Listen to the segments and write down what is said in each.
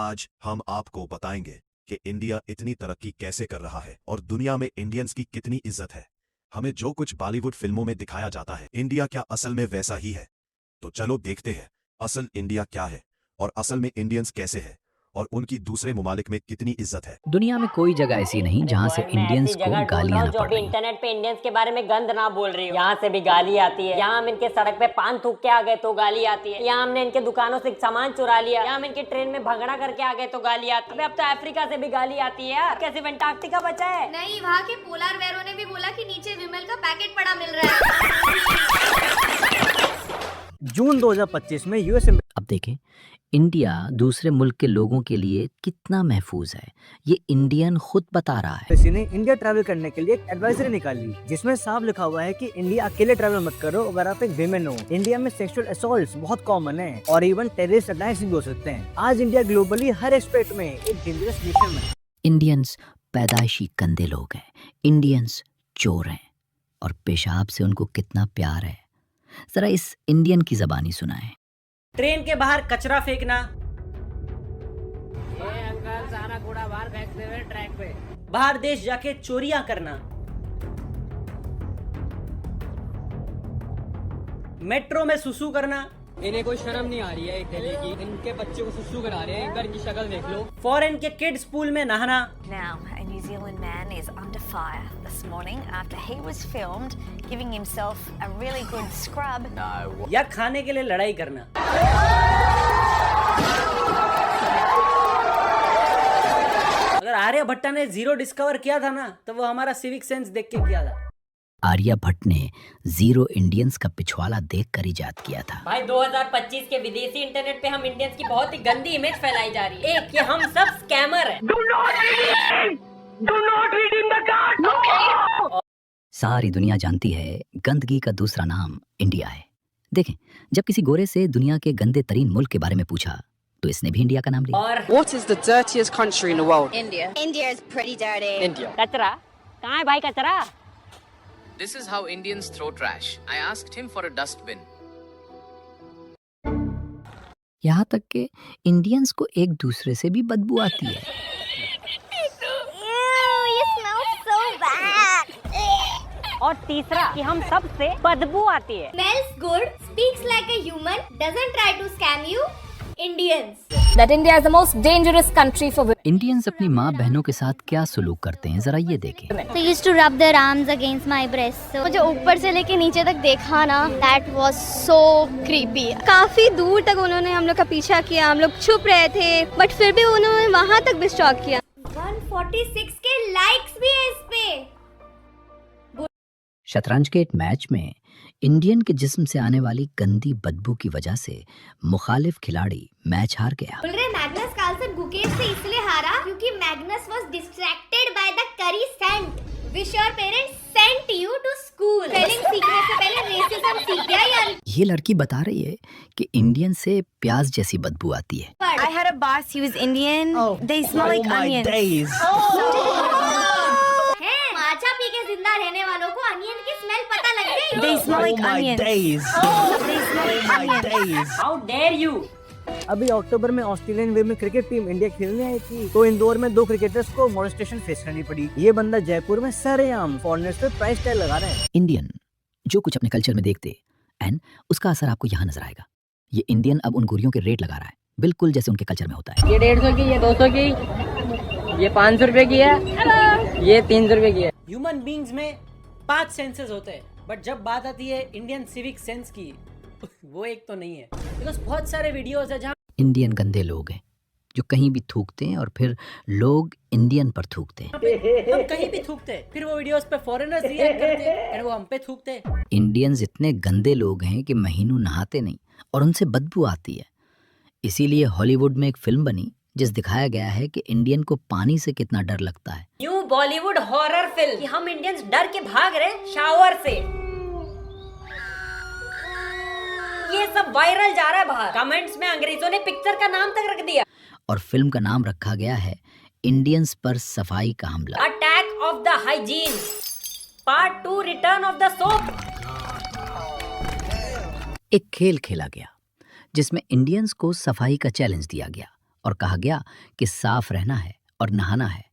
आज हम आपको बताएंगे कि इंडिया इतनी तरक्की कैसे कर रहा है और दुनिया में इंडियंस की कितनी इज्जत है। हमें जो कुछ बॉलीवुड फिल्मों में दिखाया जाता है, इंडिया क्या असल में वैसा ही है? तो चलो देखते हैं असल इंडिया क्या है और असल में इंडियंस कैसे है और उनकी दूसरे मुमालिक में कितनी इज्जत है। दुनिया में कोई जगह ऐसी नहीं जहाँ से इंडियंस को गालियां ना जो पड़ अभी रही। इंटरनेट पे इंडियंस के बारे में गंद ना बोल रही हो। यहाँ से भी गाली आती है। यहाँ हम इनके सड़क पे पान थूक के आ गए तो गाली आती है। यहाँ हमने इनके दुकानों से सामान चुरा लिया। यहाँ हम इनके ट्रेन में भगड़ा करके आ गए तो गाली आती है। अब तो अफ्रीका से भी गाली आती है यार। क्या सिर्फ अंटार्कटिका बचा है? नहीं, वहाँ के पोलर बेरों ने भी बोला कि नीचे विमल का पैकेट पड़ा मिल रहा है। जून 2025 में यूएस। अब देखें इंडिया दूसरे मुल्क के लोगों के लिए कितना महफूज है, ये इंडियन खुद बता रहा है। किसी ने इंडिया ट्रैवल करने के लिए एक एडवाइजरी निकाली जिसमें साफ लिखा हुआ है कि इंडिया अकेले ट्रैवल मत करो अगर आप एक विमेन हो। इंडिया में सेक्सुअल असॉल्ट्स बहुत कॉमन है और इवन टेररिस्ट अटैक्स भी हो सकते हैं। आज इंडिया ग्लोबली हर एस्पेक्ट में एक डेंजरस नेशन है। इंडियंस पैदाइशी गंदे लोग हैं, इंडियंस चोर हैं और पेशाब से उनको कितना प्यार है। जरा इस इंडियन की जबानी सुनाएं। ट्रेन के बाहर कचरा फेंकना, अंकल सारा कूड़ा बाहर फेंकते हुए ट्रैक पे, बाहर देश जाके चोरियां करना, मेट्रो में सुसु करना। इन्हें कोई शर्म नहीं आ रही है दिल्ली की, इनके बच्चे को सुसु करा रहे हैं, घर की शक्ल देख लो। फॉरेन के किड्स पूल में नहाना। Now, a New Zealand man is under fire this morning after he was filmed giving himself a really good scrub. या खाने के लिए लड़ाई करना। अगर आर्यभट्ट ने जीरो डिस्कवर किया था ना तो वो हमारा सिविक सेंस देख के किया था। आर्यभट्ट ने जीरो इंडियंस का पिछवाड़ा देखकर इजाद किया था। भाई 2025 के विदेशी इंटरनेट पे हम इंडियंस की बहुत ही गंदी इमेज फैलाई जा रही है। एक कि हम सब स्कैमर हैं। सारी दुनिया जानती है गंदगी का दूसरा नाम इंडिया है। देखें, जब किसी गोरे से दुनिया के गंदे तरीन मुल्क के बारे में पूछा तो इसने भी इंडिया का नाम लिया। और What is the dirtiest country in the world? India. India is pretty dirty. India. कचरा कहाँ है भाई? कचरा This is how Indians throw trash. I asked him for a dustbin. यहाँ तक कि इंडियंस को एक दूसरे से भी बदबू आती है। Ew, you smell so bad. और तीसरा कि हम सब से बदबू आती है। Smells good, speaks like a human, doesn't try to scam you. Indians. That India is the most dangerous country for women. Indians अपनी माँ बहनों के साथ क्या सलूक करते हैं, जरा ये देखें। They used to rub their arms against my breast. So मुझे ऊपर से लेके नीचे तक देखा ना, that was so creepy. काफी दूर तक उन्होंने हम लोग का पीछा किया, हम लोग छुप रहे थे, बट फिर भी उन्होंने वहाँ तक भी स्टॉक किया। 146 के लाइक्स भी है इस पे। शतरंज के एक मैच में इंडियन के जिस्म से आने वाली गंदी बदबू की वजह से मुखालिफ खिलाड़ी मैच हार गया। बोल रहे मैग्नस कार्लसन गुकेश से इसलिए हारा क्योंकि Magnus was distracted by the curry scent which your parents sent you to school. Spelling सीखने से पहले रेसिज्म सीख गया यार। ये लड़की बता रही है कि इंडियन से प्याज जैसी बदबू आती है। I had a boss, he was Indian. They smell like onions. Matcha P के जिंदा रहने वालों को अनियन की स्मेल पता लग गई। They smell like onions. They smell like onions. How dare you? अभी अक्टूबर में ऑस्ट्रेलियन वे में क्रिकेट टीम इंडिया खेलने आई थी तो इंदौर में 2 क्रिकेटर्स को मोलेस्टेशन फेस करनी पड़ी। ये बंदा जयपुर में सरेआम फॉरेनर्स पे प्राइस टैग लगा रहा है। इंडियन जो कुछ अपने कल्चर में देखते एंड उसका असर आपको यहाँ नजर आएगा। ये इंडियन अब उन गोरियों के रेट लगा रहा है बिल्कुल जैसे उनके कल्चर में होता है। ये 150 की, ये 200 की, ये 500 रुपए की है, ये 300 रुपए की है। ह्यूमन बींग्स में 5 सेंसेस होते हैं, बट जब बात आती है इंडियन सिविक सेंस की वो एक तो नहीं है। बिकॉज बहुत सारे वीडियोस है जहाँ इंडियन गंदे लोग हैं जो कहीं भी थूकते हैं और फिर लोग इंडियन पर थूकते हैं। हम कहीं भी थूकते हैं, फिर वो वीडियोस पे फॉरेनर्स रिएक्ट करते हैं और वो हम पे थूकते हैं। इंडियंस इतने गंदे लोग हैं कि महीनों नहाते नहीं और उनसे बदबू आती है। इसीलिए हॉलीवुड में एक फिल्म बनी जिस दिखाया गया है कि इंडियन को पानी से कितना डर लगता है। न्यू बॉलीवुड हॉरर फिल्म कि हम इंडियंस डर के भाग रहे शावर से। ये सब वायरल जा रहा है बाहर। कमेंट्स में अंग्रेजों ने पिक्चर का नाम तक रख दिया और फिल्म का नाम रखा गया है इंडियंस पर सफाई का हमला। Attack of the hygiene part 2 return of the soap. एक खेल खेला गया जिसमें इंडियंस को सफाई का चैलेंज दिया गया और कहा गया कि साफ रहना है और नहाना है।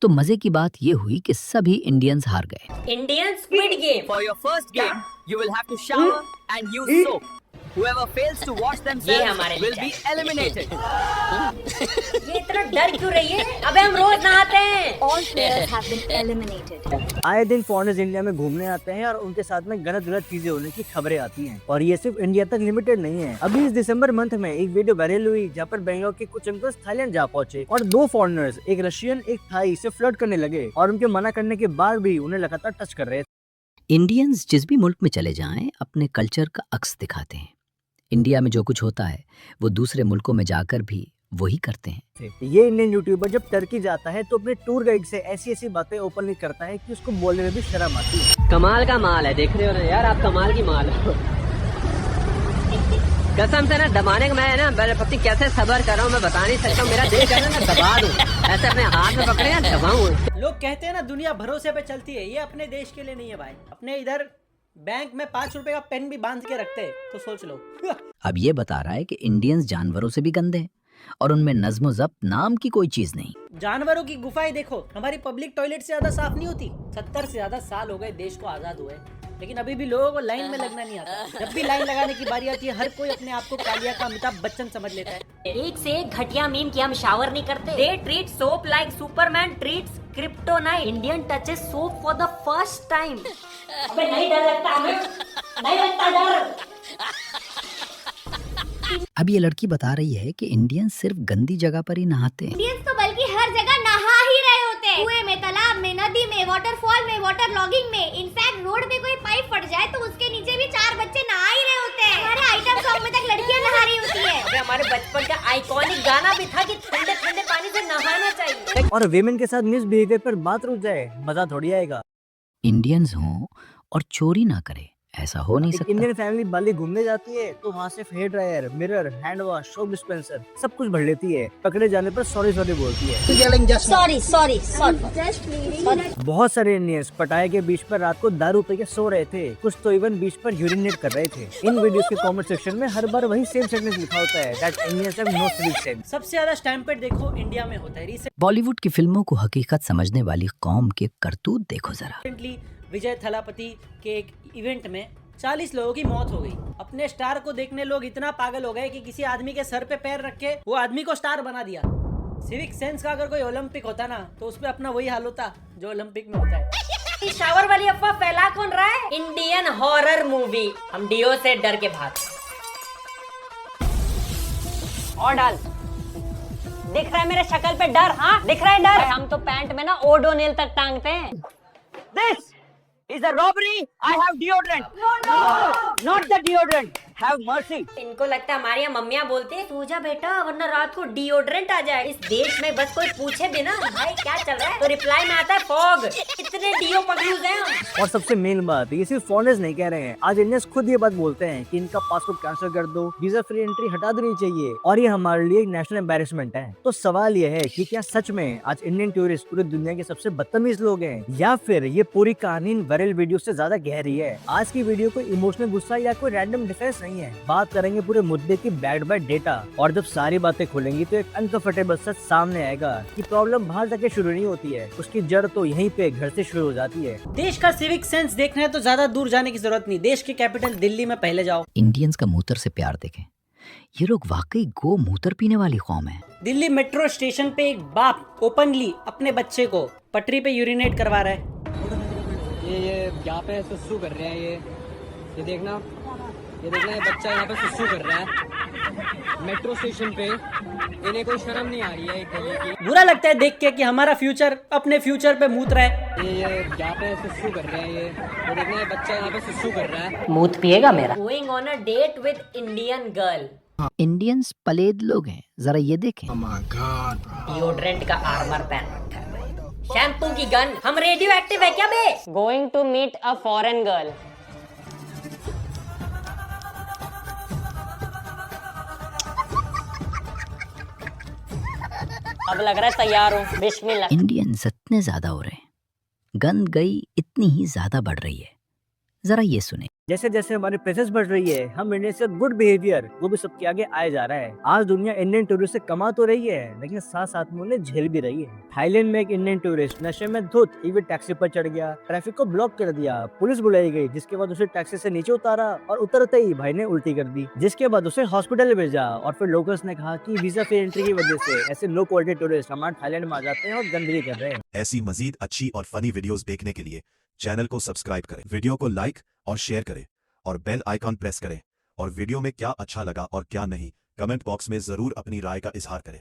तो मजे की बात ये हुई कि सभी इंडियंस हार गए। Indian squid game. For your first game, you will have to shower and use soap. Whoever fails to wash themselves will be eliminated. ये इतना डर क्यों रही है? अबे हम रोज नहाते हैं। All players have been eliminated. आए दिन फॉरेनर्स इंडिया में घूमने आते हैं और उनके साथ में गलत चीजें होने की खबरें आती हैं। और ये सिर्फ इंडिया तक लिमिटेड नहीं है। अभी इस दिसंबर मंथ में एक वीडियो वायरल हुई जहाँ पर बेंगलोर के कुछ अंकल्स थाईलैंड जा पहुंचे और 2 फॉरेनर्स, एक रशियन एक थाई, से फ्लर्ट करने लगे और उनके मना करने के बाद भी उन्हें लगातार टच कर रहे थे। इंडियंस जिस भी मुल्क में चले जाएं अपने कल्चर का अक्स दिखाते हैं। इंडिया में जो कुछ होता है वो दूसरे मुल्कों में जाकर भी वही करते हैं। ये इंडियन यूट्यूबर जब टर्की जाता है तो अपने टूर गाइड से ऐसी बातें ओपनली करता है कि उसको बोलने में भी शर्म आती है। कमाल का माल है, देख रहे हो ना यार, आप कमाल की माल हो। कसम से ना दबाने का मैं ना पति कैसे सबर कर रहा हूँ मैं बता नहीं सकता हूँ। मेरा दिल कर रहा है मैं दबा दूं, ऐसे अपने हाथ में पकड़े दबाऊं। लोग कहते हैं ना दुनिया भरोसे पे चलती है, ये अपने देश के लिए नहीं है भाई। अपने इधर बैंक में 5 रुपए का पेन भी बांध के रखते हैं, तो सोच लो। अब ये बता रहा है कि इंडियंस जानवरों से भी गंदे हैं और उनमें नज्म ज़ब्त नाम की कोई चीज नहीं। जानवरों की गुफाएं देखो, हमारी पब्लिक टॉयलेट से ज्यादा साफ नहीं होती। 70 से ज्यादा साल हो गए देश को आजाद हुए, लेकिन अभी भी लोगों को लाइन में लगना नहीं आता। जब भी लाइन लगाने की बारी आती है हर कोई अपने आप को कालिया का अमिताभ बच्चन समझ लेता है। एक से एक घटिया मीम कि हम शावर नहीं करते। They treat soap like Superman treats kryptonite. Indian touches soap for the first time. अबे नहीं डर लगता हमें, नहीं लगता डर। अब ये लड़की बता रही है कि इंडियंस सिर्फ गंदी जगह पर ही नहाते हैं। इंडियंस तो बल्कि हर जगह नहा ही रहे होते हैं। कुएं में, तालाब में, नदी में, वाटरफॉल में, वाटर लॉगिंग में। इनफैक्ट रोड में कोई पाइप फट जाए तो उसके नीचे भी 4 बच्चे नहा ही रहे होते हैं। हमारे आइटम सॉन्ग में तक लड़कियां नहा रही होती है। अबे हमारे बचपन का आइकॉनिक गाना भी था कि ठंडे ठंडे पानी से नहाना चाहिए। और विमेन के साथ मिसबिहेवियर पर बात रुक जाए, मजा थोड़ी आएगा। इंडियंस हों और चोरी ना करें, ऐसा हो नहीं सकता। इंडियन फैमिली बाली घूमने जाती है तो वहाँ से hair dryer, mirror, hand wash, soap dispenser सब कुछ भर लेती है। पकड़े जाने पर सॉरी बोलती है। सॉरी। बहुत सारे इंडियंस पटाया के बीच पर रात को दारू पी के सो रहे थे, कुछ तो इवन बीच पर यूरिनेट कर रहे थे। इन वीडियोस के कमेंट सेक्शन में हर बार वही सेम सेंटेंस लिखा होता है, that Indians have no civic sense. सबसे ज्यादा स्टैम्पेड देखो इंडिया में होता है। बॉलीवुड की फिल्मों को हकीकत समझने वाली कौम के करतूत देखो जरा। रिसेंटली विजय थलापति के एक इवेंट में 40 लोगों की मौत हो गई। अपने स्टार को देखने लोग इतना पागल हो गए कि किसी आदमी के सर पे पैर रख के वो आदमी को स्टार बना दिया। सिविक सेंस का अगर कोई ओलंपिक होता ना तो उसमें अपना वही हाल होता जो ओलंपिक में होता है। शावर वाली अफवाह फैला कौन रहा है? Indian horror movie. हम डीओ से डर के भाग। और डाल। दिख रहा है मेरे शक्ल पे डर? हाँ दिख रहा है डर। हम तो पैंट में ना ओडोनिल तक टांगते हैं। This is a robbery. I have deodorant. No, not the deodorant. Have mercy. इनको लगता है हमारी यहाँ मम्मियाँ बोलती है सो जा बेटा वरना रात को डिओड्रेंट आ जाए। इस देश में बस कोई पूछे बिना भाई क्या चल रहा है तो रिप्लाई में आता है फॉग। इतने डीओ पगलूज हैं हम। और सबसे मेन बात, ये सिर्फ फॉरेनर्स नहीं कह रहे हैं, आज इंडियंस खुद ये बात बोलते हैं कि इनका पासपोर्ट कैंसिल कर दो, वीजा फ्री एंट्री हटा देनी चाहिए और ये हमारे लिए एक नेशनल एम्बैरेसमेंट है। तो सवाल ये है कि क्या सच में आज इंडियन टूरिस्ट पूरी दुनिया के सबसे बदतमीज लोग हैं या फिर ये पूरी कहानी वायरल वीडियो से ज्यादा गहरी है? आज की वीडियो कोई इमोशनल गुस्सा या कोई रैंडम डिफेंस नहीं है, बात करेंगे पूरे मुद्दे की बैक्ड बाय डेटा। और जब सारी बातें खुलेंगी तो एक अनकंफर्टेबल सच सामने आएगा कि प्रॉब्लम बाहर जाके शुरू नहीं होती है, उसकी जड़ तो यहीं पे घर से शुरू हो जाती है। देश का सिविक सेंस देखना है तो ज्यादा दूर जाने की जरूरत नहीं, देश की कैपिटल दिल्ली में पहले जाओ। इंडियंस का मूत्र से प्यार देखें, ये लोग वाकई गो मूत्र पीने वाली कौम है। दिल्ली मेट्रो स्टेशन पे एक बाप ओपनली अपने बच्चे को पटरी पे यूरिनेट करवा रहा है। ये यहाँ पे सुसु कर रहे हैं, ये देखना ये बच्चा यहाँ पे सुसु कर रहा है मेट्रो स्टेशन पे। इन्हें कोई शर्म नहीं आ रही है एक तरीके की। बुरा लगता है देख के कि हमारा फ्यूचर अपने फ्यूचर पे मूत रहा है। ये यहाँ पे सुसु कर रहे हैं, ये देखना है बच्चा यहाँ पे सुसु कर रहा है। मूत पिएगा मेरा। Going on a date with Indian girl. Indians पलेद लोग हैं, जरा ये देखें। डिओड्रेंट का आर्मर पहन रखा है, शैम्पू की गन। हम रेडियो एक्टिव है क्या बे? Going to meet a foreign girl. अब लग रहा है तैयार हूँ, बिस्मिल्लाह। इंडियंस इतने ज्यादा हो रहे हैं, गंद गई इतनी ही ज्यादा बढ़ रही है। जरा ये सुने। जैसे जैसे हमारी प्रेजेंस बढ़ रही है, हम इंडियन से गुड बिहेवियर वो भी सबके आगे आए जा रहा है। आज दुनिया इंडियन टूरिस्ट से कमा तो रही है, लेकिन साथ साथ में उन्हें झेल भी रही है। थाईलैंड में एक इंडियन टूरिस्ट नशे में धुत इवन टैक्सी पर चढ़ गया, ट्रैफिक को ब्लॉक कर दिया, पुलिस बुलाई गई, जिसके बाद उसे टैक्सी से नीचे उतारा और उतरते ही भाई ने उल्टी कर दी, जिसके बाद उसे हॉस्पिटल भेजा। और फिर लोकल्स ने कहा कि वीजा फ्री एंट्री की वजह से ऐसे लो क्वालिटी टूरिस्ट हमारे थाईलैंड में आ जाते हैं और गंदगी कर रहे हैं। ऐसी मजीद अच्छी और फनी वीडियोस देखने के लिए चैनल को सब्सक्राइब करें, वीडियो को लाइक और शेयर करें और बेल आइकॉन प्रेस करें। और वीडियो में क्या अच्छा लगा और क्या नहीं, कमेंट बॉक्स में जरूर अपनी राय का इजहार करें।